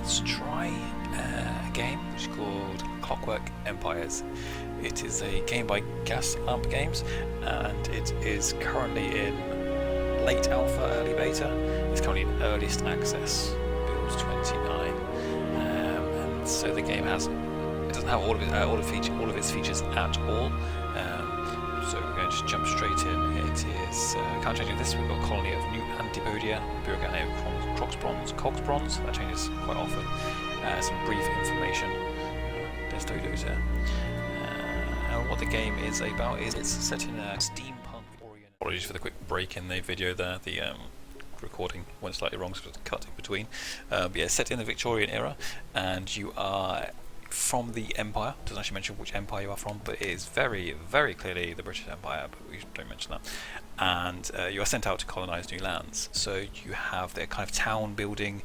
let's try a game which is called Clockwork Empires. It is a game by Gas Lamp Games, and it is currently in late alpha, early beta. It's currently in earliest access, build 29, and so the game doesn't have all of its features at all. So we're going to just jump straight in. It is can't change this. We've got a colony of New Antipodia, bureaucrat name Cogsbronze. That changes quite often. Some brief information. There's Dodos here. And what the game is about is it's set in a steampunk orient. Apologies for the quick break in the video there. The recording went slightly wrong, so it was cut in between. But yeah, set in the Victorian era, and you are from the Empire. It doesn't actually mention which empire you are from, but it is very, very clearly the British Empire, but we don't mention that. And you are sent out to colonise new lands. So you have their kind of town building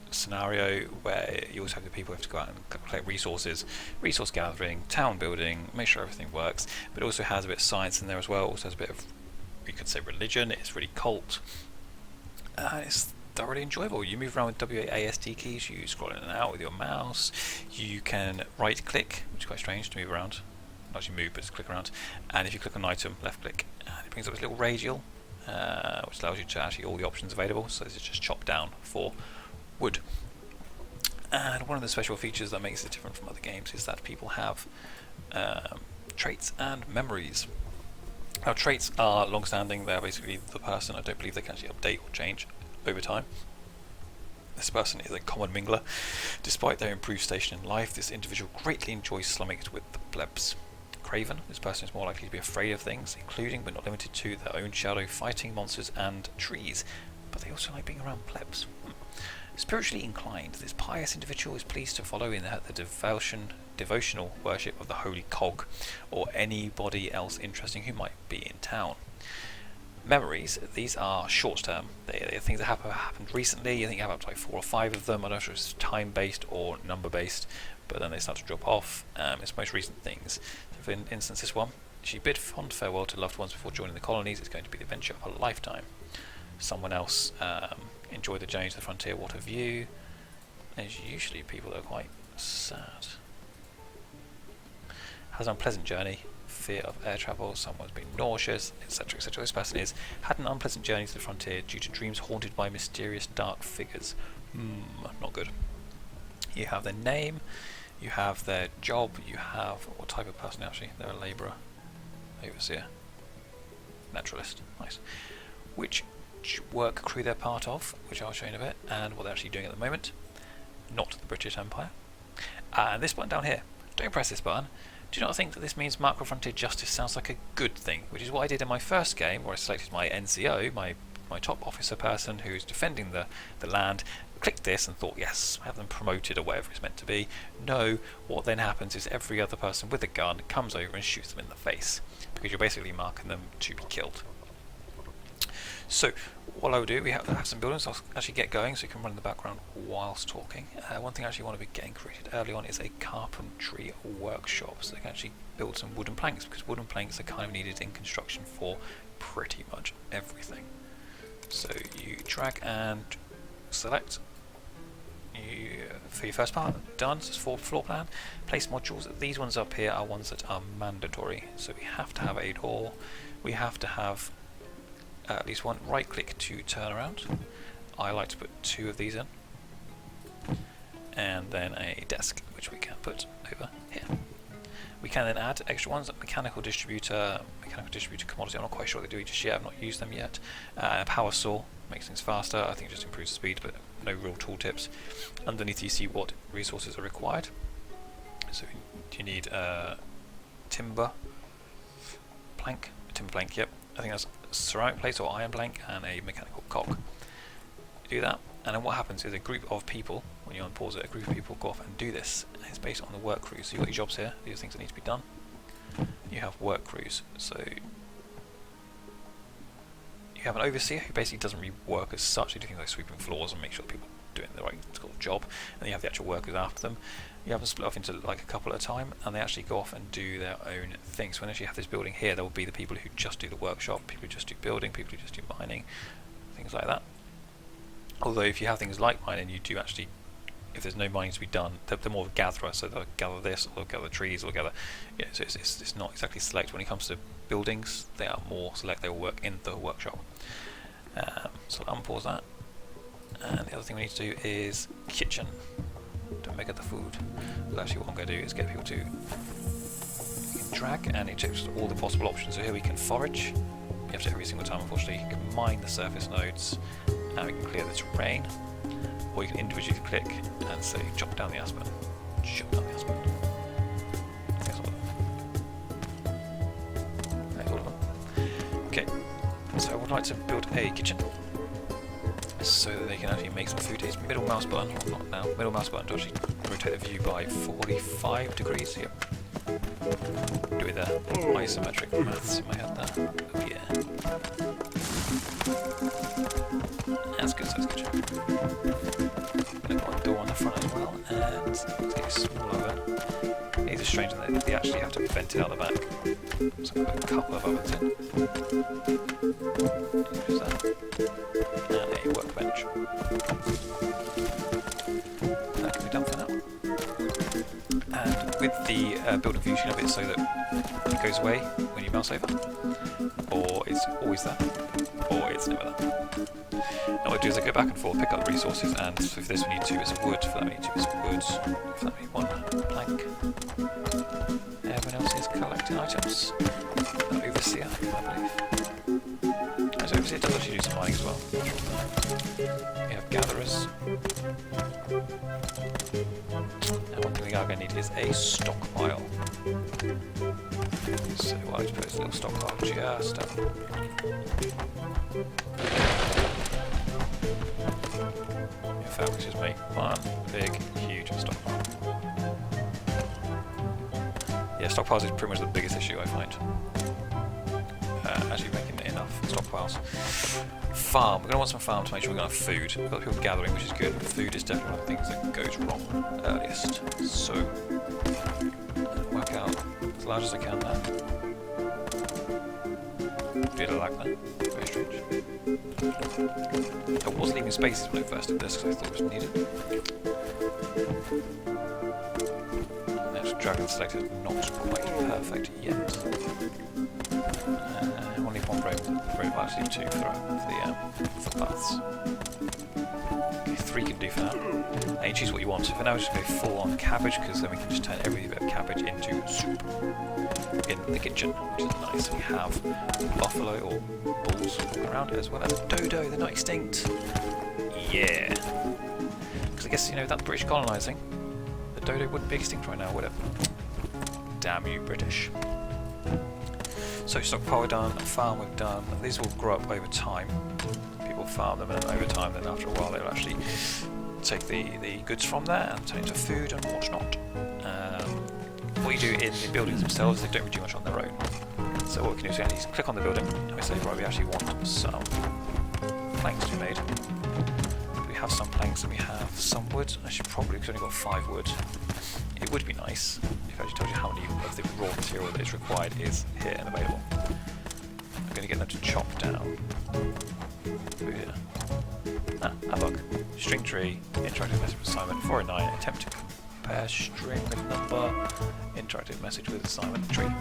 scenario, where you also have the people who have to go out and collect resources, resource gathering, town building, make sure everything works. But it also has a bit of science in there as well. Also has a bit of, you could say, religion. It's really cult. It's thoroughly enjoyable. You move around with WASD keys, you scroll in and out with your mouse, you can right click, which is quite strange to move around, not actually move but just click around, and if you click on an item, left click, and it brings up this little radial, which allows you to actually all the options available. So this is just chop down for wood. And one of the special features that makes it different from other games is that people have traits and memories. Now traits are long-standing, they're basically the person. I don't believe they can actually update or change over time. This person is a common mingler. Despite their improved station in life, this individual greatly enjoys slumming it with the plebs. Craven, this person is more likely to be afraid of things, including but not limited to their own shadow, fighting monsters and trees, but they also like being around plebs. Spiritually inclined, this pious individual is pleased to follow in the devotional worship of the holy cog, or anybody else interesting who might be in town. Memories, these are short term. They're things that happened recently. I think you have up to like 4 or 5 of them. I'm not sure if it's time based or number based, but then they start to drop off. It's most recent things. So for instance, this one, she bid fond farewell to loved ones before joining the colonies. It's going to be the adventure of a lifetime. Someone else, enjoy the journey to the frontier. What a view. There's usually people that are quite sad. Has an unpleasant journey. Fear of air travel, someone's been nauseous, etc., etc. This person had an unpleasant journey to the frontier due to dreams haunted by mysterious dark figures. Not good. You have their name, you have their job, you have what type of person actually. They're a labourer, overseer, naturalist. Nice. Which work crew they're part of, which I'll show you in a bit, and what they're actually doing at the moment. Not the British Empire. And this button down here. Don't press this button. Do you not think that this means Macro Frontier Justice sounds like a good thing? Which is what I did in my first game, where I selected my NCO, my top officer person who's defending the land, clicked this and thought, yes, have them promoted or whatever it's meant to be. No, what then happens is every other person with a gun comes over and shoots them in the face, because you're basically marking them to be killed. So what I will do, we have some buildings. I'll actually get going so you can run in the background whilst talking. One thing I actually want to be getting created early on is a carpentry workshop, so they can actually build some wooden planks, because wooden planks are kind of needed in construction for pretty much everything. So you drag and select. For your first part, done. So it's for floor plan. Place modules. These ones up here are ones that are mandatory. So we have to have a door. We have to have at least one. Right click to turn around. I like to put 2 of these in, and then a desk which we can put over here. We can then add extra ones, mechanical distributor commodity. I'm not quite sure what they do just yet, I've not used them yet. Power saw makes things faster. I think it just improves the speed, but no real tooltips. Underneath you see what resources are required. So you need timber plank, yep. I think that's ceramic plate or iron plank and a mechanical cog. You do that, and then what happens is a group of people, when you unpause it, a group of people go off and do this. And it's based on the work crews. So you've got your jobs here, these are things that need to be done. You have work crews, so you have an overseer who basically doesn't really work as such. They do things like sweeping floors and make sure that people are doing the right sort of job, and then you have the actual workers after them. You have them split off into like a couple at a time, and they actually go off and do their own things. So when you have this building here, there will be the people who just do the workshop, people who just do building, people who just do mining, things like that. Although if you have things like mining, you do actually, if there's no mining to be done, they're more of a gatherer, so they'll gather this, or they'll gather trees, or gather, so it's not exactly select. When it comes to buildings, they are more select, they will work in the workshop. So I'll unpause that. And the other thing we need to do is kitchen, to make it the food. But actually what I'm going to do is get people to drag, and it checks all the possible options. So here we can forage, you have to every single time unfortunately. You can mine the surface nodes, and we can clear the terrain, or you can individually click and say chop down the aspen. Chop down the aspen. There's all of them. There's all of them. Okay, so I would like to build a kitchen so that they can actually make some food. It's middle mouse button, or not now, middle mouse button to actually rotate the view by 45 degrees. Yep. Doing the isometric maths in my head there. Oh yeah. That's good, that's good. I'm going to put a door on the front as well, and let's get it smaller. These are strange that they actually have to vent it out the back. So I'm going to put a couple of ovens in. There's that. And a workbench. That can be done for now. And with the building view, you can have it so that it goes away when you mouse over, or it's always there, or it's never there. Now what I do is I go back and forth, pick up resources, and for this we need 2 bits of wood, for that we need 2 bits of wood, for that we need 1 plank. Everyone else is collecting items. The overseer, I believe. So overseer does actually do some mining as well. We have gatherers. And one thing we are going to need is a stockpile. So I'll just put this little stockpile just up. In fact, we just make one big, huge stockpile. Yeah, stockpiles is pretty much the biggest issue I find. Actually making enough stockpiles. Farm. We're going to want some farm to make sure we've got enough food. We've got people gathering, which is good, but food is definitely one of the things that goes wrong earliest. So, work out as large as I can there. Did I like that? Very strange. I was leaving spaces when I first did this because I thought it was needed. Next, dragon select is not quite perfect yet. Only one very actually 2 for paths. Okay, 3 can do for now. And you choose what you want. So for now, just go full on cabbage, because then we can just turn every bit of cabbage into soup in the kitchen, which is nice. We have buffalo or bulls walking around, as well as dodo. They're not extinct. Yeah. Because I guess, you know, that British colonising, the dodo wouldn't be extinct right now, would it? Damn you, British. So stockpile we've done, farm we've done. These will grow up over time. People farm them, and then over time, then after a while they'll actually take the goods from there and turn it into food and whatnot. What you do in the buildings themselves, they don't really do much on their own. So what we can do is actually click on the building and we say, right, we actually want some planks to be made. We have some planks and we have some wood. I should probably, because we've only got 5 wood. It would be nice if I actually told you how many of the raw material that is required is here and available. I'm going to get them to chop down. Over here. A bug. String tree, interactive message with assignment 409, attempt to compare string with number, interactive message with assignment tree.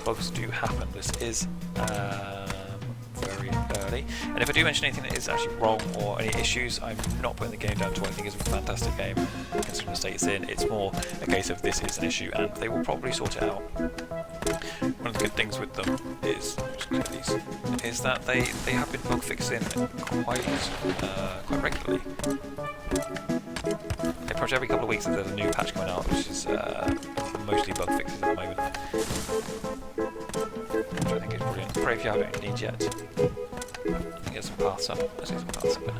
Bugs do happen. This is very early. And if I do mention anything that is actually wrong or any issues, I'm not putting the game down to what I think is a fantastic game, considering the state it's in. It's more a case of this is an issue and they will probably sort it out. One of the good things with them is, just clear these, is that they have been bug fixing quite regularly. Pretty much every couple of weeks there's a new patch coming out, which is mostly bug fixes at the moment. Which I think is brilliant. Pray if you haven't need yet. Get some paths up. Let's get some paths up now.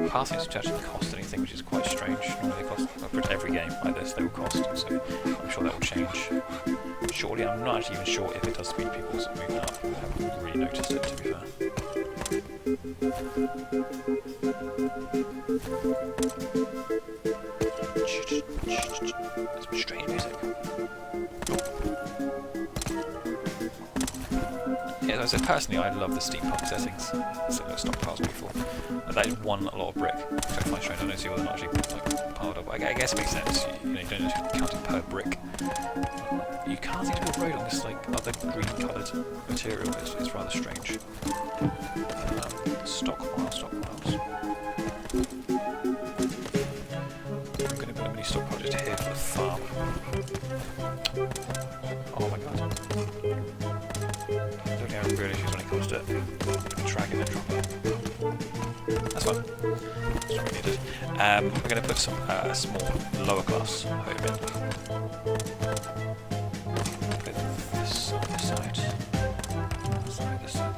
Paths seems to actually cost anything, which is quite strange. Normally they cost, for every game like this, they will cost, so I'm sure that will change shortly. I'm not actually even sure if it does speed people's movement up. I haven't really noticed it, to be fair. That's some strange music. I said, personally, I love the steampunk settings. So stockpiles beautiful. And that is one lot of brick, which I find strange. I don't see why they're not actually like, piled up. I guess it makes sense. You don't actually count it per brick. You can't seem to build a road on this like other green-coloured material. It's rather strange. Stockpiles. I'm going to build a mini stockpile just here for the farm. Oh my god. Don't have real issues when it comes to dragging and dropping. That's fine. That's what we needed. We're going to put some small lower class home in. With this on this side. This side.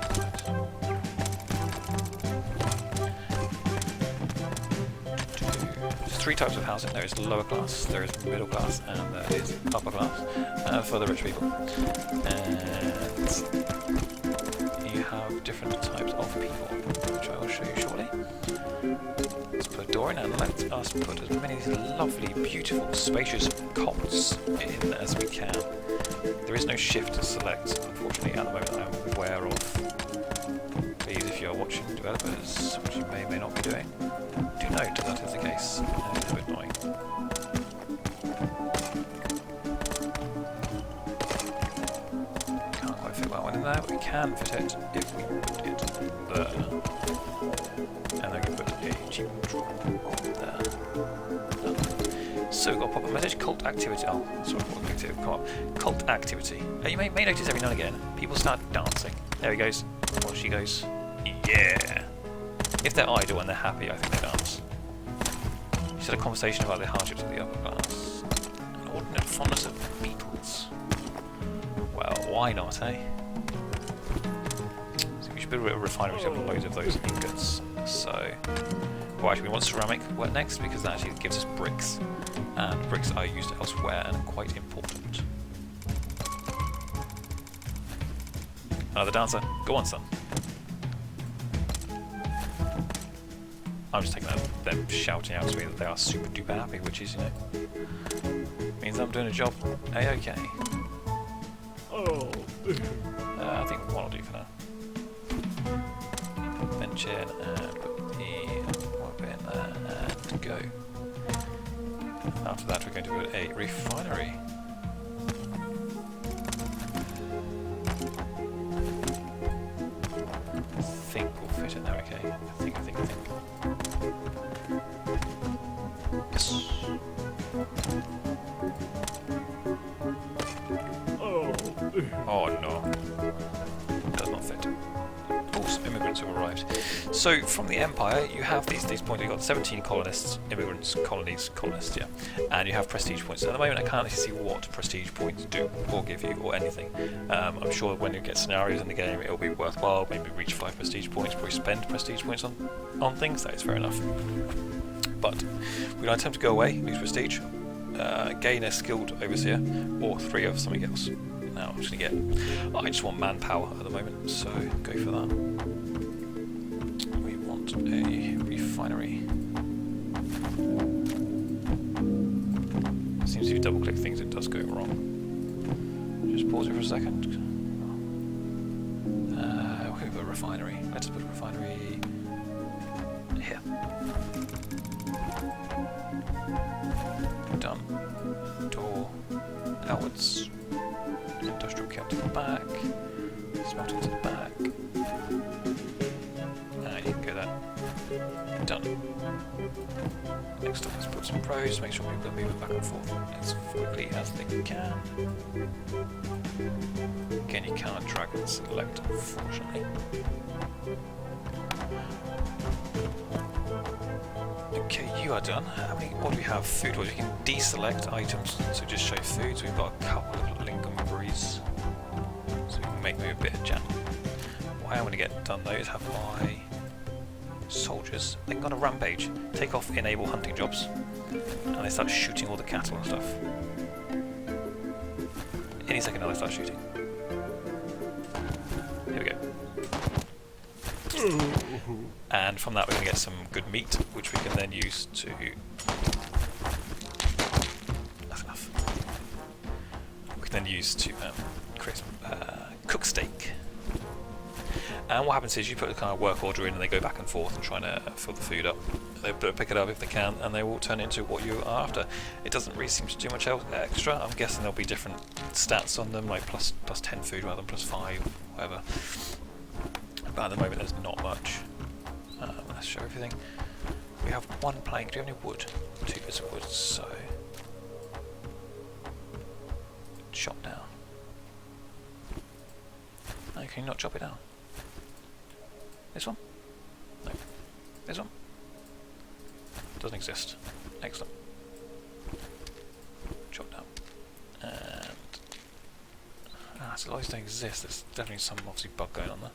There's three types of housing. There is lower class, there is middle class, and there is upper class for the rich people. And you have different types of people, which I will show you shortly. Let's put a door in and let us put as many of these lovely, beautiful, spacious cots in as we can. There is no shift to select, unfortunately, at the moment I'm aware of. Please, if you are watching developers, which you may or may not be doing, do note that is the case. It's a bit annoying. Can't quite fit that one in there, but we can fit it if we put it there. And then we can put a cheap drop there. Done. So we've got a pop-up message, cult activity. Oh, sorry, what activity? Come on. Cult activity. You may notice every now and again, people start dancing. There he goes. Or she goes. Yeah. If they're idle and they're happy, I think they dance. She's had a conversation about the hardships of the upper class. An ordinate fondness of beetles. Well, why not, eh? So we should build a refinery to have loads of those ingots. So, well, actually, we want ceramic work next because that actually gives us bricks, and bricks are used elsewhere and are quite important. Another dancer. Go on, son. I'm just taking them shouting out to me that they are super duper happy, which is, you know, means I'm doing a job A-okay. Oh. I think one will do for now. Bench in and put the one bit in there and go. After that, we're going to build a refinery. I think we'll fit in there, okay? I think. Yes. Oh no. Does not fit. Oh, some immigrants have arrived. So from the Empire, you have these points. You've got 17 colonists, immigrants, colonists, yeah. And you have prestige points. At the moment, I can't actually see what prestige points do or give you or anything. I'm sure when you get scenarios in the game, it'll be worthwhile. Maybe reach 5 prestige points, probably spend prestige points on things. That is fair enough. But we don't attempt to go away, lose prestige, gain a skilled overseer, or 3 of something else. Now I'm just going to get... I just want manpower at the moment, so go for that. We want a refinery. Seems if you double click things it does go wrong. Just pause it for a second. We'll go for a refinery. Let's put a refinery here. Done. Door outwards. Industrial camp to the back. Smelting to the back. You can go there. Done. Next up, let's put some roads, make sure people are moving back and forth as quickly as they can. Again, you can't drag and select, unfortunately. Okay, you are done. What do we have? Food. Well, you can deselect items, so just show food. So we've got a couple of lingonberries, so we can make maybe a bit of jam. What I am going to get done though is have my soldiers, they can go on a rampage, take off enable hunting jobs, and they start shooting all the cattle and stuff. Any second now they start shooting. Here we go. And from that we're going to get some good meat, which we can then use to... That's enough. We can then use to create some cook steak. And what happens is you put a kind of work order in and they go back and forth and trying to fill the food up. They pick it up if they can, and they will turn it into what you are after. It doesn't really seem to do much else extra. I'm guessing there'll be different stats on them, like plus 10 food rather than plus 5, whatever. But at the moment there's not much. Let's show everything. We have 1 plank. Do we have any wood? 2 bits of wood, so... chop down. No, can you not chop it down? This one? No. This one? Doesn't exist. Excellent. Chop down. And... so long as they don't exist, there's definitely some obviously bug going on there.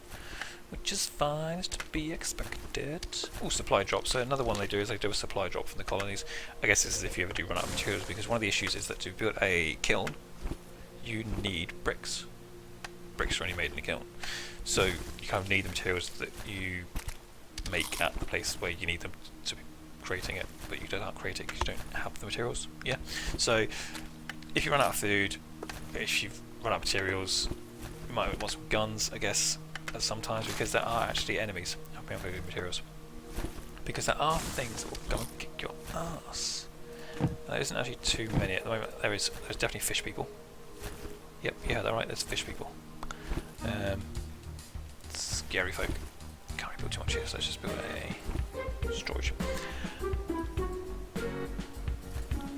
Which is fine, is to be expected. Oh, supply drop. So another one they do is they do a supply drop from the colonies. I guess this is if you ever do run out of materials, because one of the issues is that to build a kiln, you need bricks. Bricks are only made in a kiln. So you kind of need the materials that you make at the place where you need them to be creating it, but you don't create it because you don't have the materials. Yeah. So if you run out of food, if you've run out of materials, you might want some guns, I guess, sometimes, because there are actually enemies helping out with materials. Because there are things that will go and kick your ass. There isn't actually too many at the moment. There's definitely fish people. Yep, yeah, they're right, there's fish people. Scary folk. Can't really build too much here, so let's just build a storage.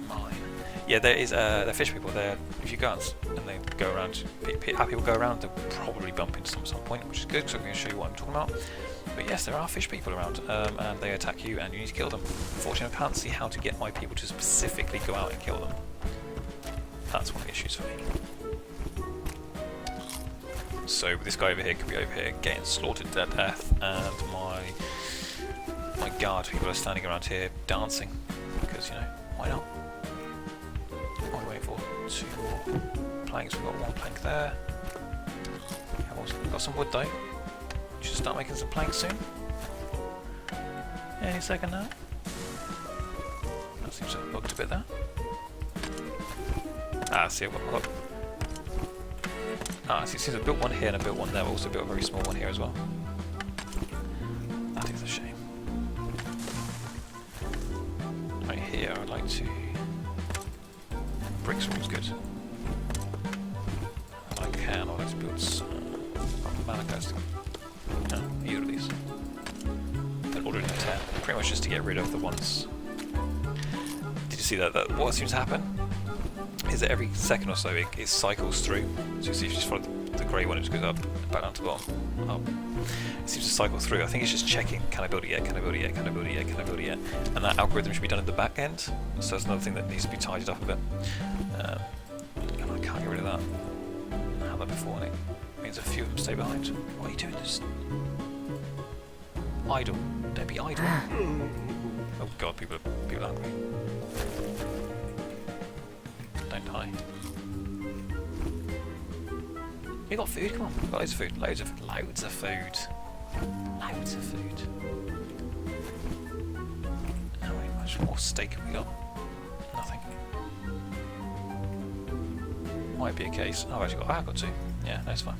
Mine. Yeah, there is the fish people there. If you go out and they go around, how people go around, they'll probably bump into them at some point, which is good, so I'm going to show you what I'm talking about. But yes, there are fish people around, and they attack you, and you need to kill them. Unfortunately, I can't see how to get my people to specifically go out and kill them. That's one of the issues for me. So this guy over here could be over here getting slaughtered to death, and my guard people are standing around here dancing, because, you know, why not? What are we waiting for? 2 more planks. We've got 1 plank there. We've got some wood though. Should start making some planks soon. Any second now. That seems to have bugged a bit there. See, I've got so it seems I built one here and I built one there, but also built a very small one here as well. That is a shame. Right here, I'd like to... Bricks seems good. If I can, I'd like to build some... Malachite. No, either of these. They're already in 10. Pretty much just to get rid of the ones... Did you see that? What seems to happen is that every second or so it cycles through. So you see, if you just follow the grey one, it just goes up, back down to the bottom, up. It seems to cycle through. I think it's just checking, can I build it yet, can I build it yet, can I build it yet, can I build it yet? And that algorithm should be done at the back end, so that's another thing that needs to be tidied up a bit. And I can't get rid of that. I had that before, and it means a few of them stay behind. What are you doing? Just idle. Don't be idle. Oh god, people are hungry. Don't die. You got food? Come on, we've got loads of food. Loads of food. Loads of food. Loads of food. How much more steak have we got? Nothing. Might be a case. Oh, I've got 2. Yeah, that's fine.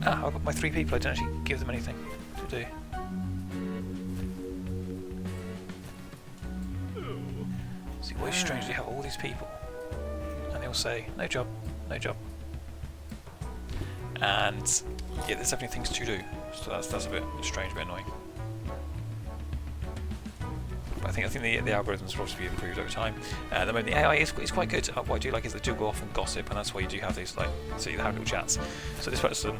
I've got my 3 people. I didn't actually give them anything to do. See, what is strange, you have all these people, and they'll say, no job, no job. And yeah, there's definitely things to do, so that's a bit strange, a bit annoying. But I think the algorithms will obviously be improved over time. At the moment, the AI is quite good. What I do like is they do go off and gossip, and that's why you do have these, like, so you have little chats. So this person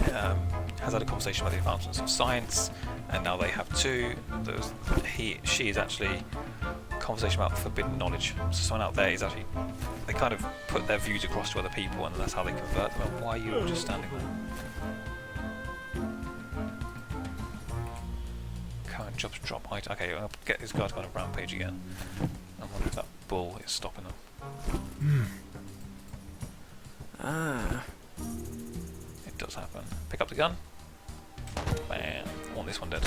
has had a conversation about the advancements of science, and now they have 2. She is actually conversation about forbidden knowledge. So someone out there is actually, they kind of put their views across to other people, and that's how they convert them. And why are you all just standing there? Current jobs drop height. Okay, I'll get these guys on a rampage again. I wonder if that bull is stopping them. It does happen. Pick up the gun. Bam. I want this one dead.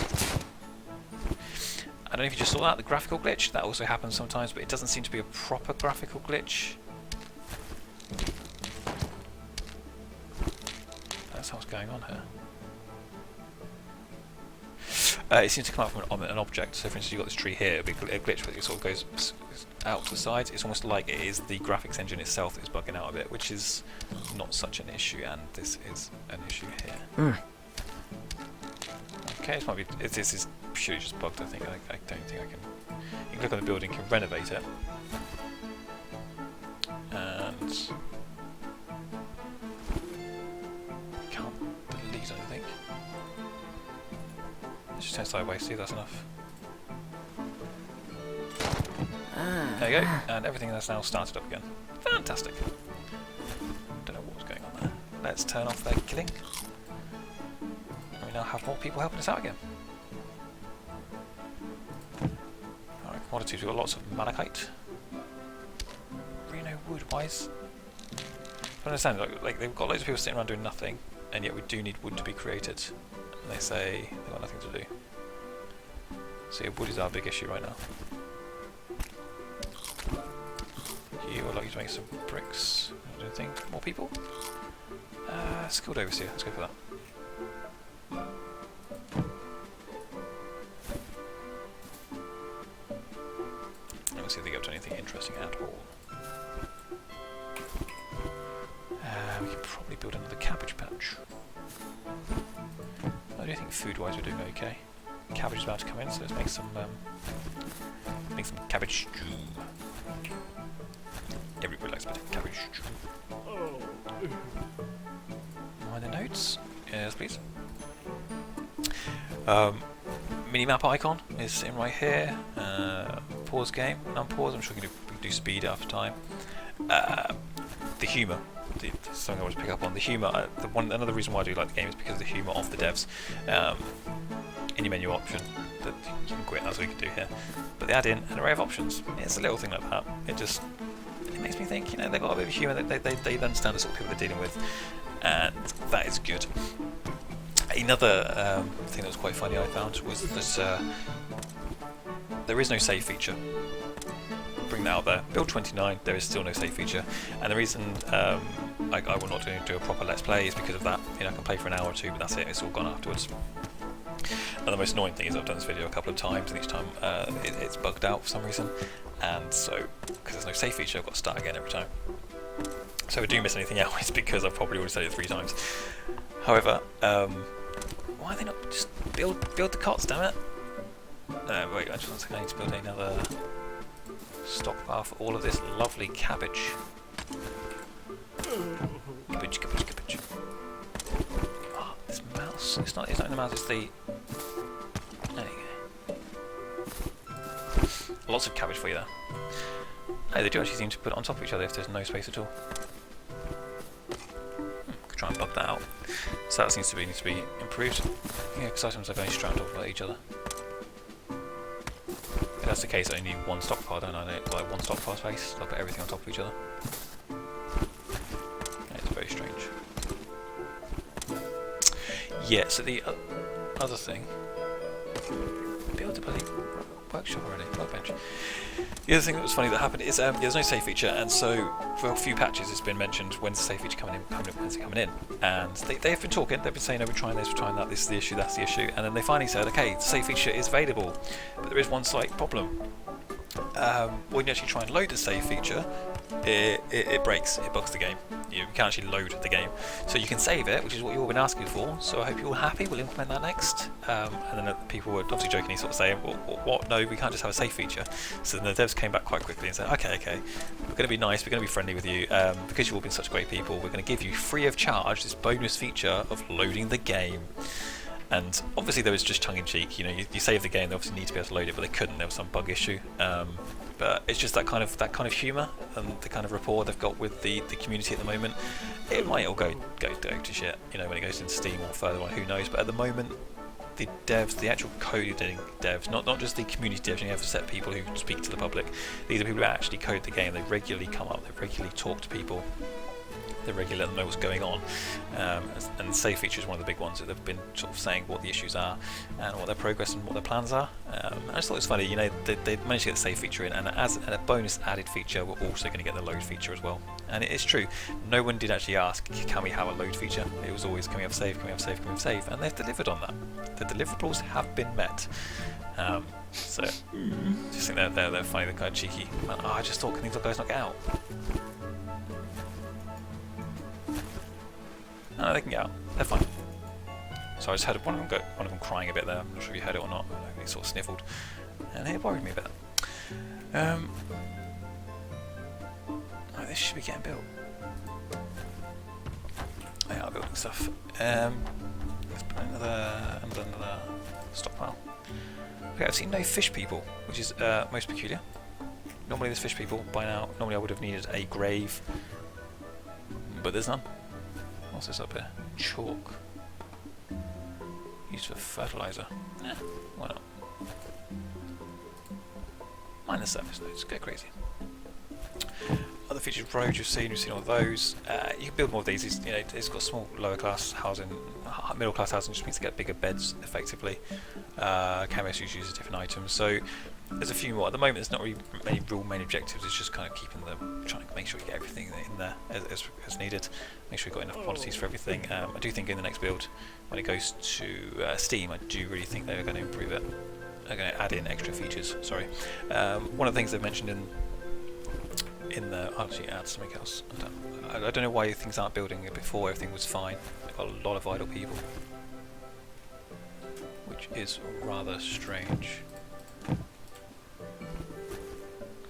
I don't know if you just saw that, the graphical glitch. That also happens sometimes, but it doesn't seem to be a proper graphical glitch. what's going on here. It seems to come out from an object. So, for instance, you've got this tree here. It'll be a glitch, but it sort of goes out to the sides. It's almost like it is the graphics engine itself that's bugging out a bit, which is not such an issue, and this is an issue here. Okay, this might be. This is purely just bugged. I think. I don't think I can. You can click on the building, you can renovate it, and can't delete anything. Let's just turn sideways. See, that's enough. There you go, and everything that's now started up again. Fantastic. Don't know what was going on there. Let's turn off their killing. And we now have more people helping us out again. Alright, commodities. We've got lots of malachite. Reno wood wise. I don't understand, like they've got loads of people sitting around doing nothing, and yet we do need wood to be created. And they say they've got nothing to do. So yeah, wood is our big issue right now. You would like you to make some bricks. Do you think more people? Skilled overseer. Let's go for that. Let's see if they get up to anything interesting at all. We can probably build another cabbage patch. I do think food-wise we're doing okay. Cabbage is about to come in, so let's make some cabbage stew. Everybody likes a bit of cabbage stew. Minor notes? Yes, please. Minimap icon is sitting right here. Pause game, unpause. I'm sure we can do speed after time. The humour. Something I want to pick up on. The humour. Another reason why I do like the game is because of the humour of the devs. In your menu option that you can quit, that's what you can do here. But they add in an array of options. It's a little thing like that. It makes me think, you know, they've got a bit of humour. They understand the sort of people they're dealing with, and that is good. Another thing that was quite funny I found was that there is no save feature. Bring that out there. Build 29, there is still no save feature, and the reason I will not do a proper let's play is because of that. You know, I can play for an hour or two, but that's it. It's all gone afterwards. And the most annoying thing is I've done this video a couple of times, and each time it's bugged out for some reason, and so because there's no save feature, I've got to start again every time. So if I do miss anything out, it's because I've probably already said it 3 times. However, why are they not just build the cots? Damn it! Wait, I just want to say I need to build another stockpile for all of this lovely cabbage. Cabbage. Oh, this mouse. It's not the mouse. It's the. There you go. Lots of cabbage for you there. No, they do actually seem to put it on top of each other if there's no space at all. Could try and bug that out. So that seems to needs to be improved. Yeah, because items are going straight on top of each other. If that's the case, I need one stockpile, don't I? Like one stockpile space. I'll put everything on top of each other. Yeah, it's very strange. Yeah, so the other thing. Build a bloody workshop already, workbench. The other thing that was funny that happened is there's no save feature, and so for a few patches it's been mentioned when's the save feature coming in, when's it coming in, and they've been talking, they've been saying, oh, we're trying this, we're trying that, this is the issue, that's the issue, and then they finally said, okay, the save feature is available, but there is one slight problem. When you actually try and load the save feature, it breaks, it bugs the game. You can't actually load the game. So you can save it, which is what you've all been asking for, so I hope you're all happy, we'll implement that next. And then people were obviously jokingly sort of saying, well, what? No, we can't just have a save feature. So then the devs came back quite quickly and said, okay, we're going to be nice, we're going to be friendly with you, because you've all been such great people, we're going to give you free of charge this bonus feature of loading the game. And obviously there was just tongue-in-cheek, you know, you save the game, they obviously need to be able to load it, but they couldn't, there was some bug issue. But it's just that kind of humour and the kind of rapport they've got with the community at the moment. It might all go to shit, you know, when it goes into Steam or further on, who knows. But at the moment, the devs, the actual coding devs, not just the community devs, you have set people who speak to the public. These are people who actually code the game. They regularly come up, they regularly talk to people. they regularly let them know what's going on. And save feature is one of the big ones that they've been sort of saying what the issues are and what their progress and what their plans are. I just thought it was funny, you know, they managed to get the save feature in, and as a bonus added feature, we're also going to get the load feature as well. And it is true, no one did actually ask, can we have a load feature? It was always, can we have save, can we have save, can we have save? And they've delivered on that. The deliverables have been met. So, just think they're funny, they're kind of cheeky. Oh, I just thought, can these guys not get out? No, they can get out. They're fine. So I just heard one of them crying a bit there. I'm not sure if you heard it or not. He sort of sniffled, and it worried me a bit. Oh, this should be getting built. They are building stuff. Let's put another stockpile. Okay, I've seen no fish people, which is most peculiar. Normally there's fish people by now. Normally I would have needed a grave, but there's none. What's this up here? Chalk. Used for fertilizer. Yeah, why not? Mine the surface nodes, go crazy. Other featured roads you've seen all those. You can build more of these. You know, it's got small, lower class housing, middle class housing, just means to get bigger beds effectively. Chemists use different items. So there's a few more. At the moment, there's not really many real main objectives. It's just kind of keeping them, trying to make sure you get everything in there as needed. Make sure you've got enough quantities for everything. I do think in the next build, when it goes to Steam, I do really think they're going to improve it. They're going to add in extra features. Sorry. One of the things they've mentioned in the I'll actually add something else. I don't know why things aren't building it before everything was fine. They've got a lot of idle people, which is rather strange. Let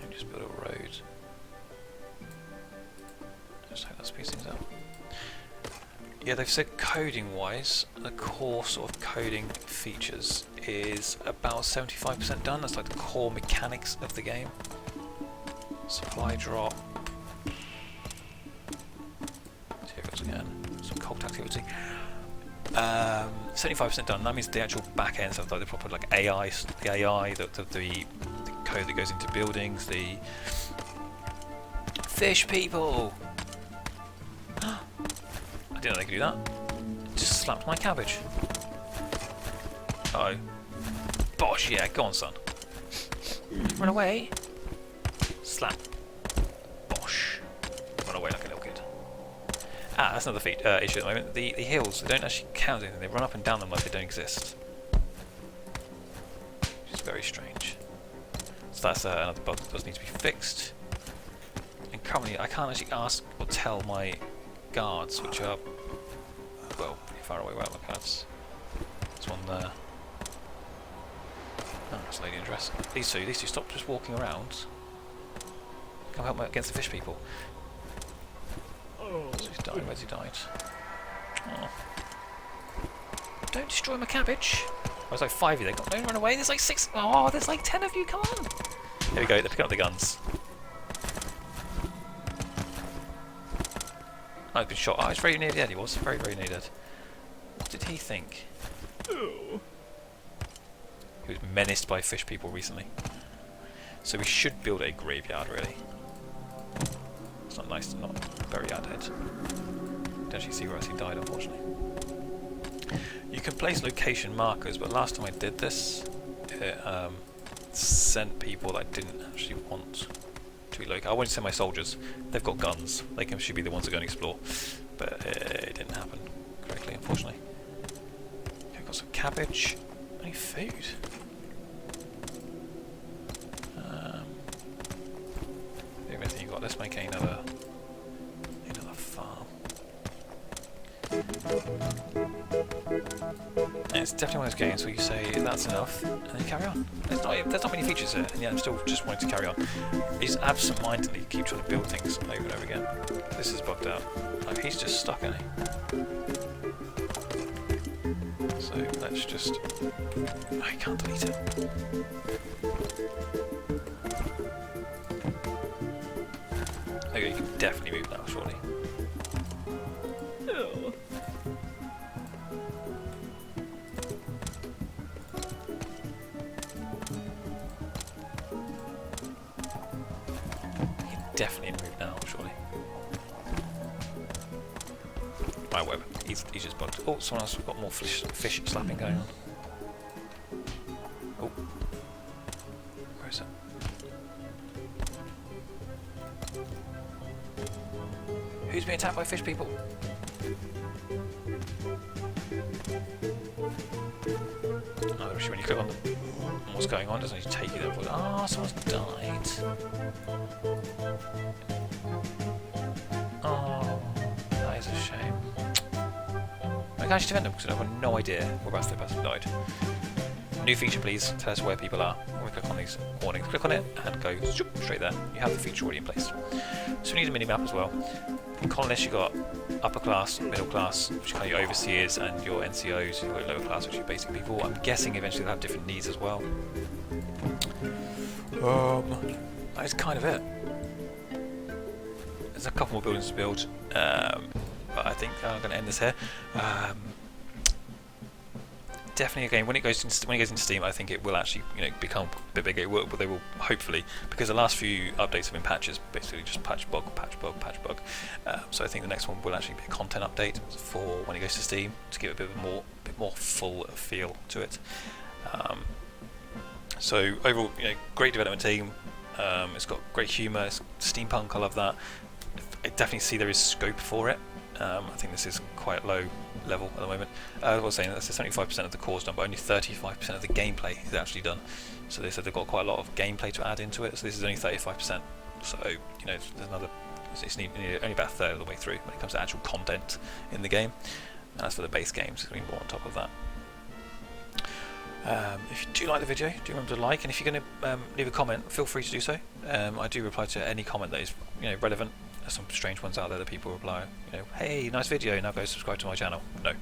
me just build a road. Just hope that speeds things up. Yeah, they've said coding wise, the core sort of coding features is about 75% done. That's like the core mechanics of the game. Supply drop. Materials again. Some cult activity. 75% done. That means the actual back end stuff, like the proper like AI, the code that goes into buildings, the fish people. I didn't know they could do that. Just slapped my cabbage. Uh oh. Bosh, yeah, go on, son. Run away. Slap. Bosh. Run away like a little kid. Ah, that's another issue at the moment. The hills, they don't actually count anything. They run up and down them like they don't exist. Which is very strange. So that's another bug that does need to be fixed. And currently, I can't actually ask or tell my guards, which are, well, pretty far away. Wow, look, that's one there. Oh, that's a lady in a dress. These two, stop just walking around. Come help me against the fish people. Oh, so he's died. Where's he died? Oh. Don't destroy my cabbage. Oh, there's like 5 of you. Don't run away. There's like 6. Oh, there's like 10 of you. Come on. Here we go. They're picking up the guns. Oh, he's been shot. Oh, he's very near dead. He was very, very near dead. What did he think? Oh. He was menaced by fish people recently. So we should build a graveyard, really. It's not nice to not bury our dead. Don't actually see where else he died, unfortunately. You can place location markers, but last time I did this, it sent people that I didn't actually want to be located. I wanted to send my soldiers. They've got guns. They should be the ones that go and explore. But it didn't happen correctly, unfortunately. Okay, I've got some cabbage. I need food. Everything you got. Let's make another farm. And it's definitely one of those games where you say that's enough, and then you carry on. There's not many features here, and yet I'm still just wanting to carry on. You just absent-mindedly keep trying to build things over and over again. This is bugged out. Like, he's just stuck, isn't he? So let's just. Oh, I can't delete it. Okay, you can definitely move now, surely. Oh. You can definitely move now, surely. Right, whatever. He's just bugged. Oh, someone else has got more fish slapping going on. Oh. Where is it? Who's being attacked by fish people? Oh, actually, when you click on what's going on, doesn't it take you there? Ah, someone's died. Oh, that is a shame. I can actually defend them because I have no idea whereabouts the person died. New feature, please. Tell us where people are. When we click on these warnings, click on it and go straight there. You have the feature already in place. So we need a mini map as well. In colonists, you've got upper class, middle class, which are kind of your overseers, and your NCOs, you've got lower class, which are your basic people. I'm guessing eventually they'll have different needs as well. That is kind of it. There's a couple more buildings to build, but I think I'm going to end this here. Definitely, again, when it goes into Steam, I think it will actually, become a bit bigger. They will hopefully, because the last few updates have been patches, basically just patch bug. So I think the next one will actually be a content update for when it goes to Steam to give it a bit more full feel to it. So overall, great development team. It's got great humour. It's steampunk. I love that. I definitely see there is scope for it. I think this is quite low level at the moment. I was saying that's 75% of the core's done, but only 35% of the gameplay is actually done. So they said they've got quite a lot of gameplay to add into it. So this is only 35%. So there's another. It's only about a third of the way through when it comes to actual content in the game. And as for the base games, there's going to be more on top of that. If you do like the video, do remember to like, and if you're going to leave a comment, feel free to do so. I do reply to any comment that is relevant. There's some strange ones out there that people reply, hey, nice video, now go subscribe to my channel. No,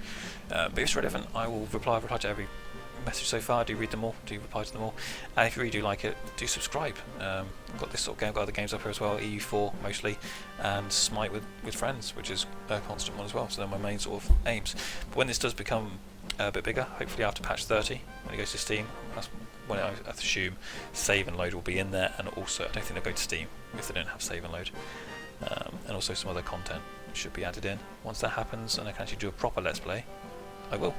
but if it's relevant, I will reply to every message so far. I do read them all, do reply to them all, and if you really do like it, do subscribe. I've got this sort of game, got other games up here as well, EU4 mostly, and Smite with friends, which is a constant one as well. So they're my main sort of aims. But when this does become a bit bigger, hopefully after patch 30, when it goes to Steam, that's when I assume save and load will be in there, and also I don't think they'll go to Steam if they don't have save and load. And also some other content should be added in. Once that happens and I can actually do a proper Let's Play, I will.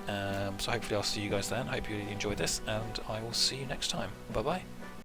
So hopefully I'll see you guys then. Hope you enjoyed this, and I will see you next time. Bye bye.